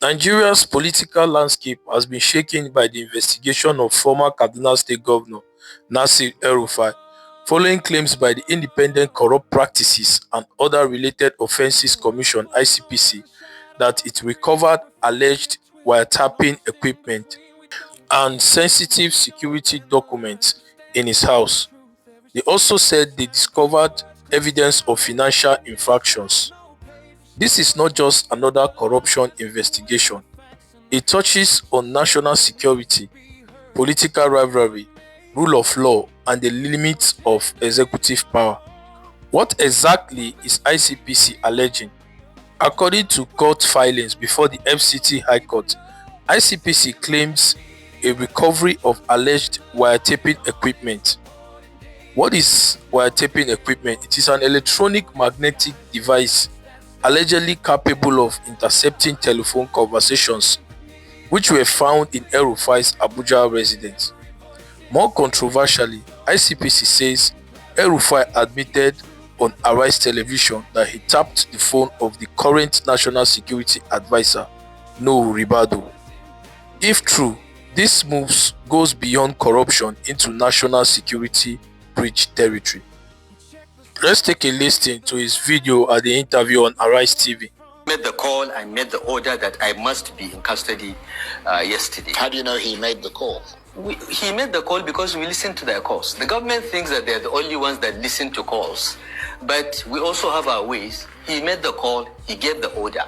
Nigeria's political landscape has been shaken by the investigation of former Kaduna State Governor Nasir El-Rufai following claims by the Independent Corrupt Practices and Other Related Offences Commission (ICPC) that it recovered alleged wiretapping equipment and sensitive security documents in his house. They also said they discovered evidence of financial infractions. This is not just another corruption investigation. It touches on national security, political rivalry, rule of law, and the limits of executive power. What exactly is ICPC alleging? According to court filings before the FCT High Court, ICPC claims a recovery of alleged wiretapping equipment. What is wiretapping equipment? It is an electronic magnetic device allegedly capable of intercepting telephone conversations which were found in El-Rufai's Abuja residence. More controversially, ICPC says El-Rufai admitted on Arise Television that he tapped the phone of the current National Security Advisor, Nuhu Ribadu. If true, this move goes beyond corruption into national security breach territory. Let's take a listen to his video at the interview on Arise TV. Made the call and made the order that I must be in custody yesterday. How do you know he made the call? He made the call because we listen to their calls. The government thinks that they're the only ones that listen to calls, but we also have our ways. He made the call, he gave the order,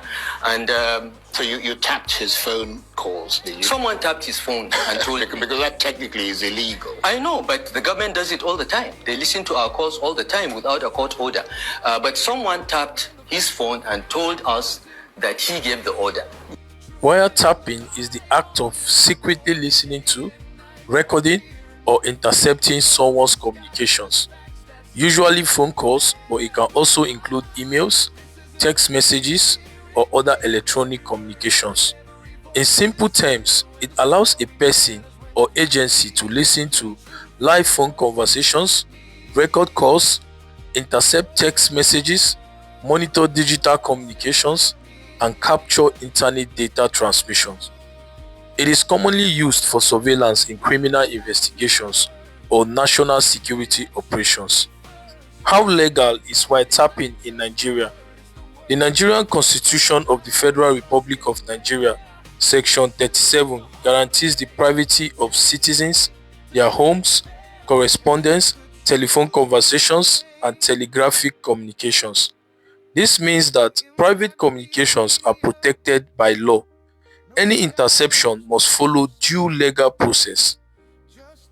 and so you tapped his phone calls, did you? Someone tapped his phone and told me. Because that technically is illegal. I know, but the government does it all the time. They listen to our calls all the time without a court order. But someone tapped his phone and told us that he gave the order. Wiretapping is the act of secretly listening to, recording, or intercepting someone's communications. Usually phone calls, but it can also include emails, text messages, or other electronic communications. In simple terms, it allows a person or agency to listen to live phone conversations, record calls, intercept text messages, monitor digital communications, and capture internet data transmissions. It is commonly used for surveillance in criminal investigations or national security operations. How legal is wiretapping in Nigeria? The Nigerian Constitution of the Federal Republic of Nigeria, Section 37, guarantees the privacy of citizens, their homes, correspondence, telephone conversations, and telegraphic communications. This means that private communications are protected by law. Any interception must follow due legal process.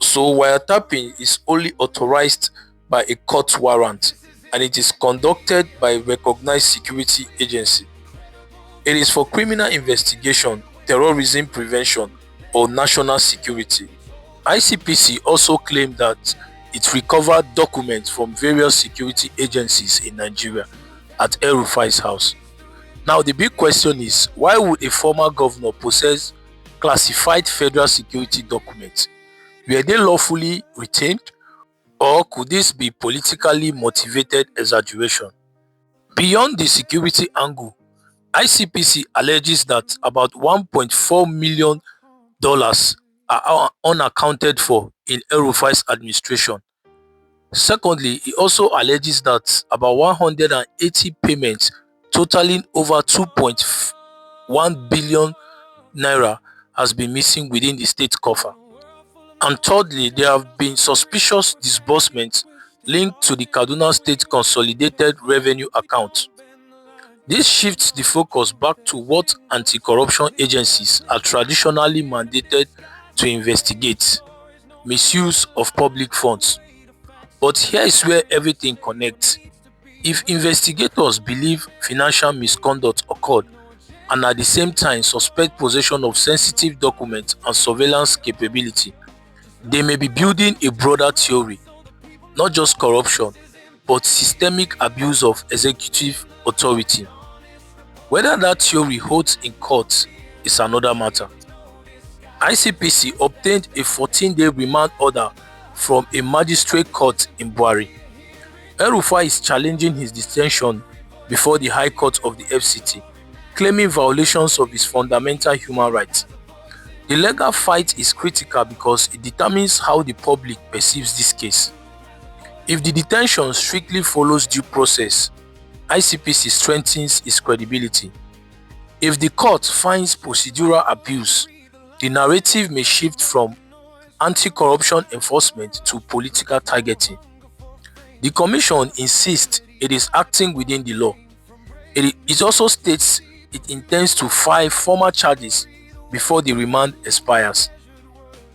So wiretapping is only authorized by a court warrant, and it is conducted by a recognized security agency. It is for criminal investigation, terrorism prevention, or national security. ICPC also claimed that it recovered documents from various security agencies in Nigeria at El-Rufai's house. Now the big question is, why would a former governor possess classified federal security documents? Were they lawfully retained, or could this be politically motivated exaggeration? Beyond the security angle, ICPC alleges that about $1.4 million are unaccounted for in El-Rufai's administration. Secondly, he also alleges that about 180 payments totaling over 2.1 billion naira has been missing within the state coffer. And thirdly, there have been suspicious disbursements linked to the Kaduna State Consolidated Revenue Account. This shifts the focus back to what anti-corruption agencies are traditionally mandated to investigate: misuse of public funds. But here is where everything connects. If investigators believe financial misconduct occurred and at the same time suspect possession of sensitive documents and surveillance capability, they may be building a broader theory, not just corruption, but systemic abuse of executive authority. Whether that theory holds in court is another matter. ICPC obtained a 14-day remand order from a magistrate court in Buari. El-Rufai is challenging his detention before the High Court of the FCT. claiming violations of his fundamental human rights. The legal fight is critical because it determines how the public perceives this case. If the detention strictly follows due process, ICPC strengthens its credibility. If the court finds procedural abuse, the narrative may shift from anti-corruption enforcement to political targeting. The commission insists it is acting within the law. It also states it intends to file formal charges before the remand expires.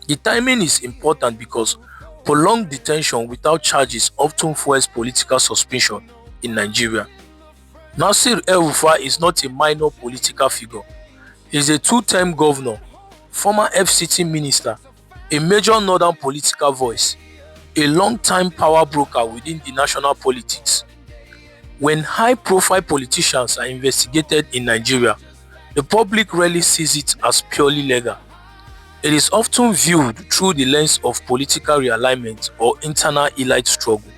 The timing is important because prolonged detention without charges often fuels political suspicion in Nigeria. Nasir El-Rufai is not a minor political figure. He is a two-term governor, former FCT minister, a major northern political voice, a long-time power broker within the national politics. When high-profile politicians are investigated in Nigeria, the public rarely sees it as purely legal. It is often viewed through the lens of political realignment or internal elite struggle,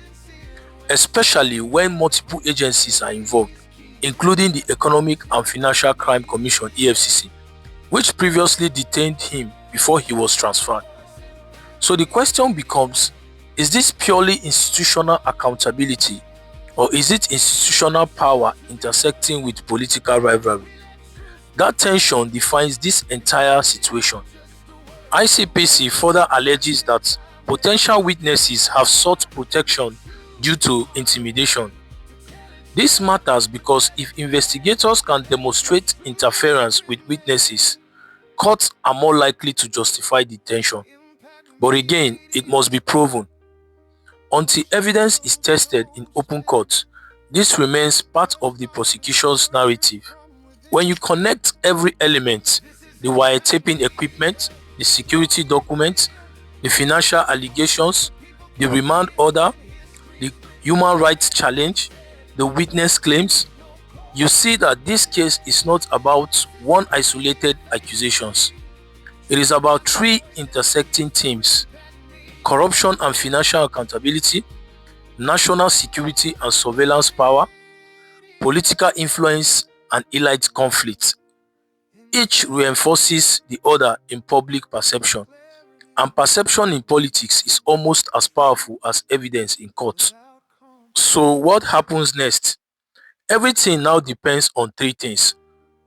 especially when multiple agencies are involved, including the Economic and Financial Crime Commission (EFCC), which previously detained him before he was transferred. So the question becomes, is this purely institutional accountability, or is it institutional power intersecting with political rivalry? That tension defines this entire situation. ICPC further alleges that potential witnesses have sought protection due to intimidation. This matters because if investigators can demonstrate interference with witnesses, courts are more likely to justify detention. But again, it must be proven. Until evidence is tested in open court, this remains part of the prosecution's narrative. When you connect every element, the wiretapping equipment, the security documents, the financial allegations, the remand order, the human rights challenge, the witness claims, you see that this case is not about one isolated accusations. It is about three intersecting themes: corruption and financial accountability, national security and surveillance power, political influence and elite conflict. Each reinforces the other in public perception, and perception in politics is almost as powerful as evidence in court. So what happens next? Everything now depends on three things.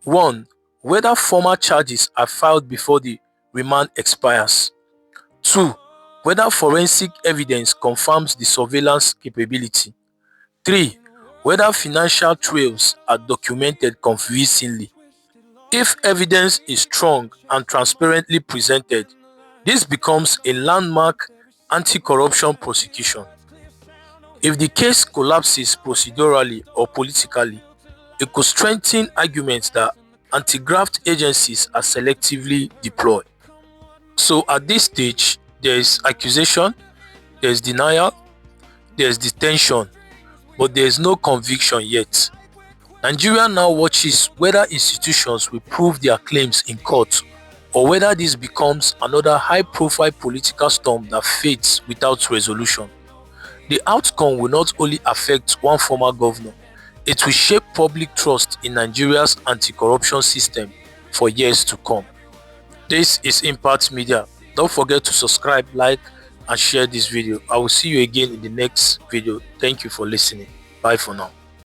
1. Whether formal charges are filed before the remand expires. 2. Whether forensic evidence confirms the surveillance capability. 3. Whether financial trails are documented convincingly. If evidence is strong and transparently presented, this becomes a landmark anti-corruption prosecution. If the case collapses procedurally or politically, it could strengthen arguments that anti-graft agencies are selectively deployed. So at this stage, there is accusation, there is denial, there is detention, but there is no conviction yet. Nigeria now watches whether institutions will prove their claims in court, or whether this becomes another high-profile political storm that fades without resolution. The outcome will not only affect one former governor, it will shape public trust in Nigeria's anti-corruption system for years to come. This is Impact Media. Don't forget to subscribe, like, and share this video. I will see you again in the next video. Thank you for listening. Bye for now.